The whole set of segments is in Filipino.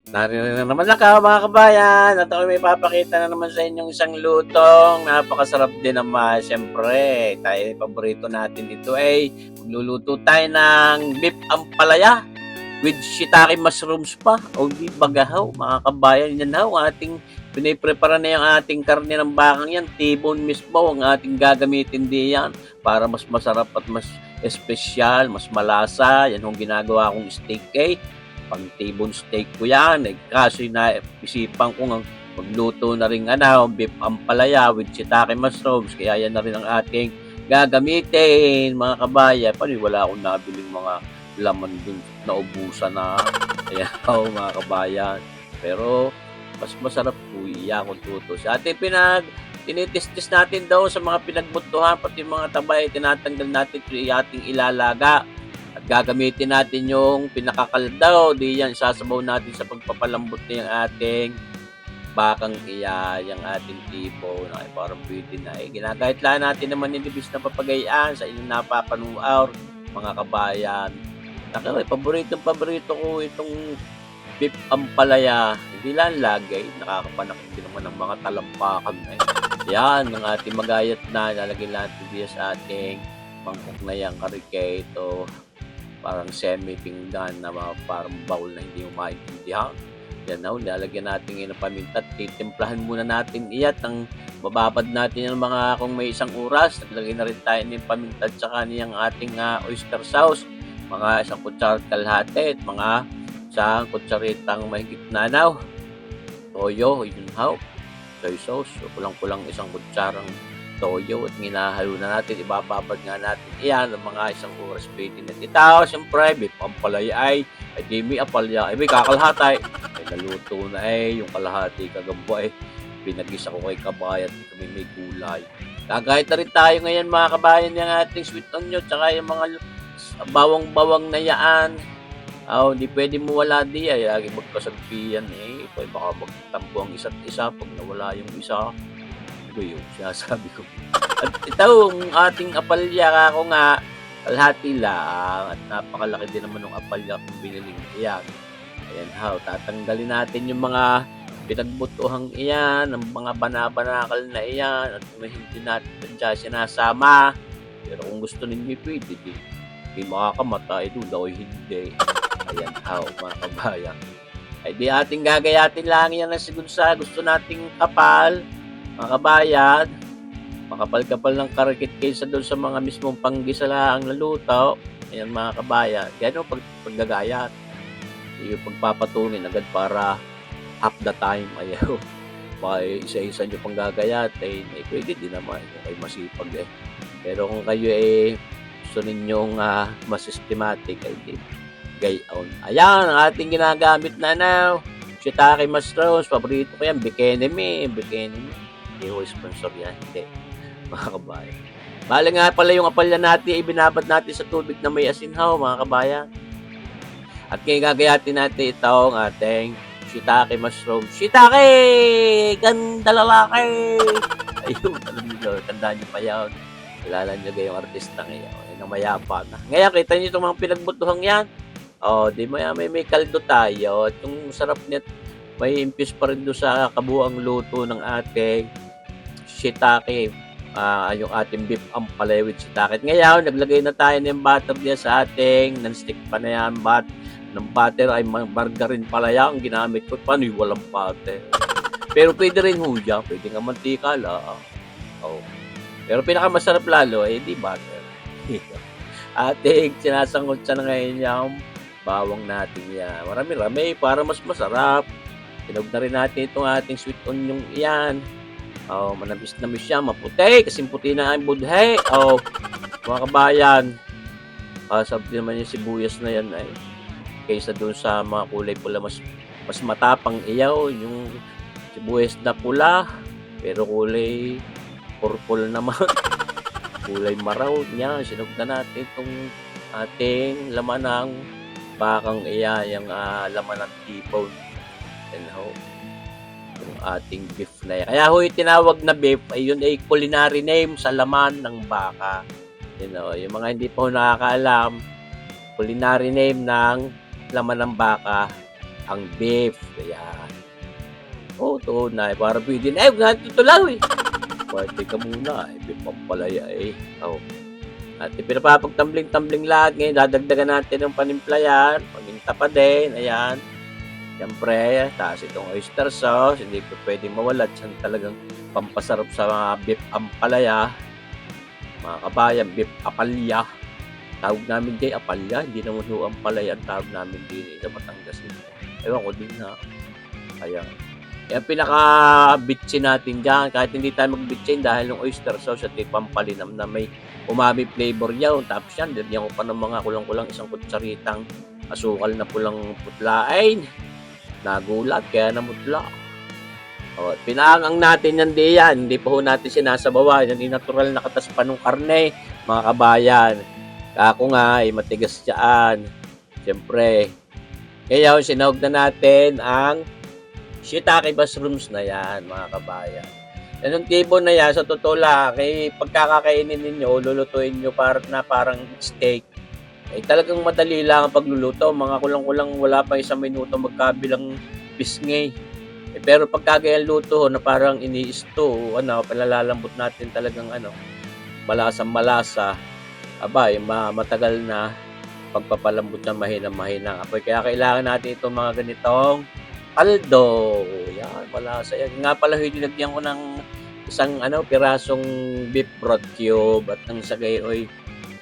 Naririnig na naman ako mga kabayan at ako'y may papakita na naman sa inyong isang lutong napakasarap din naman. Siyempre, tayo paborito natin ito ay magluluto tayo ng beef ampalaya with shiitake mushrooms pa o di bagahaw mga kabayan. Yan ho, ating piniprepara na yung ating karne ng bakang yan. T-bone mismo ang ating gagamitin diyan para mas masarap at mas espesyal, mas malasa. Yan yung ginagawa kong steak cake, pang T-bone steak ko yan. Kasi naisipan ko ng magluto na rin beef ampalaya with shiitake mushrooms. Kaya yan na rin ang ating gagamitin mga kabayan. Paano wala akong nabiling mga laman dun, naubusan na. Ayan mga kabayan. Pero mas masarap po iya kung tuto. Sa ating tinitis-tis natin daw sa mga pinagbutuhan, pati mga tabay, tinatanggal natin ito ating ilalaga. At gagamitin natin yung pinakakaldaw. Di yan, sasabaw natin sa pagpapalambot na yung ating bakang iya, yung ating tipo na parang pwede na. Ginagahit lang natin naman yung libis na papagayaan sa inyong napapanuaw mga kabayan. Ako, paborito ko itong beef ampalaya. Hindi lang lagay, nakakapanakit din naman ng mga talampakan. Yan, ang ating magayat na, lalagyan natin diya sa ating mangkok na yan, kariketo. Parang semi-pinggan na parang bowl na hindi mo maintindihan. Yan na, lalagyan natin yung paminta at titimplahan muna natin iyat ang bababad natin yung mga kung may isang oras. Naglagay na rin tayo ng paminta at saka niyang ating oyster sauce. Mga isang kutsara kalahati at mga isang kutsaritang mahigit nanaw. Toyo, yun how. Soy sauce, so kulang-kulang isang kutsarang toyo at minahalo na natin, ibababad nga natin iyan ng mga isang oras pwede na titaw. Siyempre, beef ampalaya ay di may apalya, ay may kakalhatay. Ay naluto na yung kalahati kagambo ay pinagisa ko kay kabayan at kami may gulay. Gagahit na rin tayo ngayon mga kabayan yung ating sweet onion tsaka yung mga bawang-bawang na yaan. Hindi pwede mo wala di ay lagi magkasagpian Pwede baka magtampo ang isa't isa pag nawala yung isa. Ito yung sinasabi ko. At itong ating apalya ako nga kalahati lang at napakalaki din naman ng apalya kung biniling iyan. Ayan tatanggalin natin yung mga pinagbutuhang iyan, ang mga banabanakal na iyan at hindi natin dyan sinasama. Pero kung gusto ninyo pwede din. Hindi makakamata, ito daw hindi. Ayan mga kabayan. Ay di ating gagayatin lang yan na sigunsa. Gusto nating kapal, mga kabayan. Makapal-kapal ng karikit kaysa doon sa mga mismong panggisa ang naluto. Ayan mga kabayan. Kaya paggagayat. Yung pagpapatungin agad para half the time. Ayaw. Baka isa-isa nyo pang gagayat. Pwede din naman. Kayo masipag Pero kung kayo gusto ninyong mas systematic ay di gayon. Ayan ang ating ginagamit na now. Shiitake mushrooms. Paborito ko yan. Bikini me. Hindi ko sponsor yan. Hindi. Mga kabayan. Bale nga pala yung apalya natin, ibinabad natin sa tubig na may asin mga kabayan. At gagayatin natin ito ang ating shiitake mushroom. Shiitake! Ganda lalaki! Ayun, tandaan nyo pa yan. Kilala nyo gayong artista ngayon. Ay namayapa na. Ngayon, kita nyo itong mga pinagbutuhang yan. Di may kaldo tayo. At yung sarap niya, may impuse pa rin doon sa kabuang luto ng ating shiitake. Yung ating beef ampalaya with shiitake. Ngayon, naglagay na tayo ng butter diyan sa ating non-stick pa na yan. Ng butter ay margarine pala yan. Ang ginamit ko, paano walang butter? Pero pwede rin huya. Pwede nga mantika lang. Pero pinakamasarap lalo, di butter. Ating sinasangot siya na ngayon yung bawang natin yan. Marami-rami para mas masarap. Tinog na rin natin itong ating sweet onion yan. Manabis-nabis siya, maputi. Kasi puti na ang budhe. Mga kabayan. Sabi naman yung sibuyas na yan ay kaysa doon sa mga kulay pula, mas matapang iyaw. Yung sibuyas na pula, pero kulay purple naman. Kulay maraw niya. Sinog na natin itong ating laman ng bakang iya, yung laman ng tipo. Yung ating beef na yan. Kaya tinawag na beef ay yun ay culinary name sa laman ng baka. Yung mga hindi pa nakakaalam, culinary name ng laman ng baka ang beef. Ayan. Oo, tunay. Para pwede na. Huwag natin tutulaw eh. Pwede ka muna. Beef ampalaya eh. Oh. At pinapapagtambling-tambling lagi. Dadagdagan natin ng panimpla yan. Paminta pa din. Ayan. Siyempre, taas itong oyster sauce. Hindi ko pwedeng mawala. Yan talagang pampasarap sa mga beef ampalaya. Mga kabayan, beef apalya. Tawag namin kay apalya. Hindi naman ho ampalaya ang tawag namin din sa Batangas. Ewan ko din na. Ayan. Yung pinaka-bitchin natin dyan, kahit hindi tayo mag-bitchin dahil yung oyster sauce at pampalinam na may umami flavor yan. Tapos yan, lagyan ko pa ng mga kulang-kulang isang kutsaritang asukal na pulang putlain. Nagulat, kaya namutla. O, pinaangang natin yan diyan. Hindi pa ho natin sinasabawan. Yan yung natural na katas pa ng karne, mga kabayan. Kako nga, matigas dyan. Siyempre, kaya sinahog na natin ang shiitake mushrooms na yan, mga kabayan. Yan yung tibon na yan, sa totoo lang, pagkakakainin ninyo, lulutuin nyo parang steak. Talagang madali lang ang pagluluto. Mga kulang-kulang wala pa isang minuto magkabilang pisngay. Pero pagkagayang luto na parang ini-stew, palalalambot natin talagang malasang-malasa. Matagal na pagpapalambot ng mahina-mahina apoy. Kaya kailangan natin itong mga ganitong kaldo. Yan, malasa yan. Nga pala, hinilagyan ko ng isang pirasong beef broth cube at ng sagayoy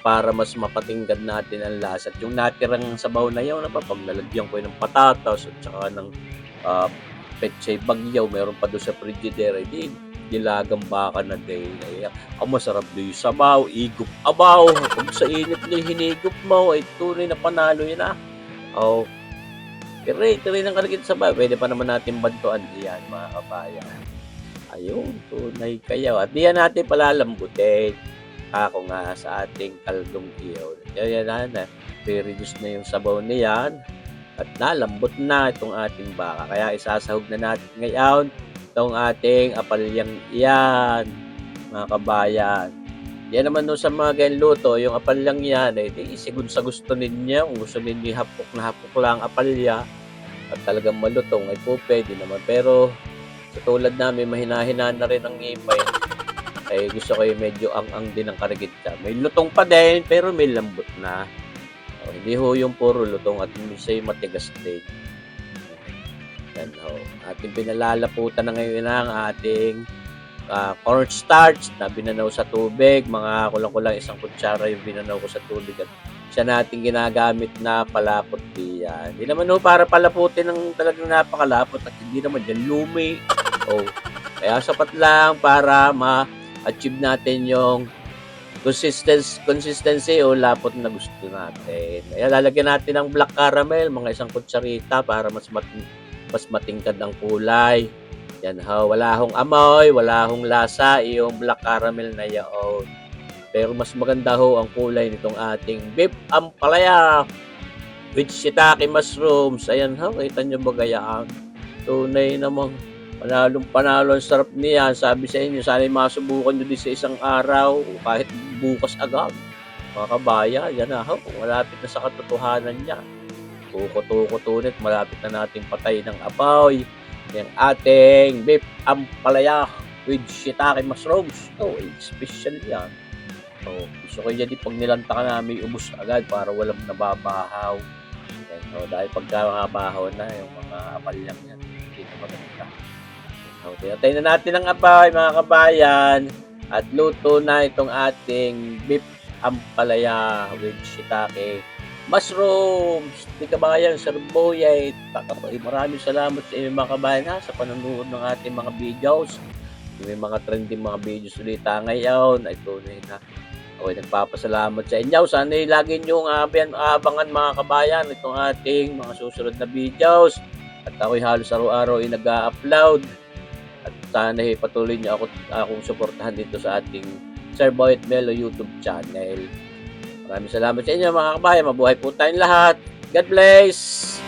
para mas mapatingkad natin ang lasa. At yung natirang sabaw na yun, pag nalagyan ko ng patatas at saka ng pechay bagyaw, mayroon pa doon sa frigidaire, dilagang baka na din. Ang masarap doon yung sabaw, igup abaw. Pag sa init na hinigup mo, tunay na panalo yun Oh, tiray ng kalagit sa bahay. Pwede pa naman natin bantuan diyan, mga kabayan. Ayun, tunay kayo. At diyan natin palalambutin. Ako nga sa ating kaldong iyon. Yan na. Re-reduce na yung sabaw niyan. At nalambot na itong ating baka. Kaya isasahog na natin ngayon itong ating apalyang iyan, mga kabayan. Yan naman sa mga ganyan luto, yung apalyang yan, sigun sa gusto ninyo. Kung gusto ninyo hapok na hapok lang apalya at talagang malutong, pwede naman. Pero sa tulad namin, mahina-hina na rin ang ngipay. Gusto ko medyo ang din ang karagitsa. May lutong pa din, pero may lambot na. Hindi ho yung puro lutong at minsan matigas din. Yan ho. Ating pinalalaputan na ngayon ang ating cornstarch na binanaw sa tubig. Mga kulang-kulang isang kutsara yung binanaw ko sa tubig at siya natin ginagamit na palapot diyan. Hindi naman ho para palaputin ng talagang napakalapot at hindi naman dyan lumi. Kaya sapat lang para ma-achieve natin yung consistency o lapot na gusto natin. Kaya lalagyan natin ng black caramel, mga isang kutsarita para mas matingkad ang kulay. Yan ho, wala hong amoy, wala hong lasa, yung black caramel na yaon. Pero mas maganda ho ang kulay nitong ating beef ampalaya with shiitake mushrooms. Ayan ho, kita nyo ba gayaan? Tunay namang panalong-panalo ang sarap niya. Sabi sa inyo, sana masubukan nyo din sa isang araw o kahit bukas agad. Mga kabaya, yan na ho, malapit na sa katotohanan niya. Tuko-tuko-tunit, malapit na natin patay ng apoy. Yung ating beef ampalaya with shiitake mushrooms. Special yan. Gusto ko yan pag nilanta ka na may ubos agad para walang nababahaw. Dahil pagka mga bahaw na yung mga apalyang yan, hindi na maganda. Tinatay na natin ang apoy, mga kabayan, at luto na itong ating beef ampalaya with shiitake mushrooms. Di kabayan, sarboyay. Maraming salamat sa inyo, mga kabayan, sa panonood ng ating mga videos. May mga trending mga videos ulit ngayon. Tunay na nagpapasalamat sa inyo. Sana lagi nyo abangan, mga kabayan, itong ating mga susunod na videos. At ako'y halos araw-araw nag-upload. At sana patuloy nyo akong suportahan dito sa ating Sir Boy at Melo YouTube channel. Maraming salamat sa inyo, mga kabayan. Mabuhay po tayong lahat. God bless!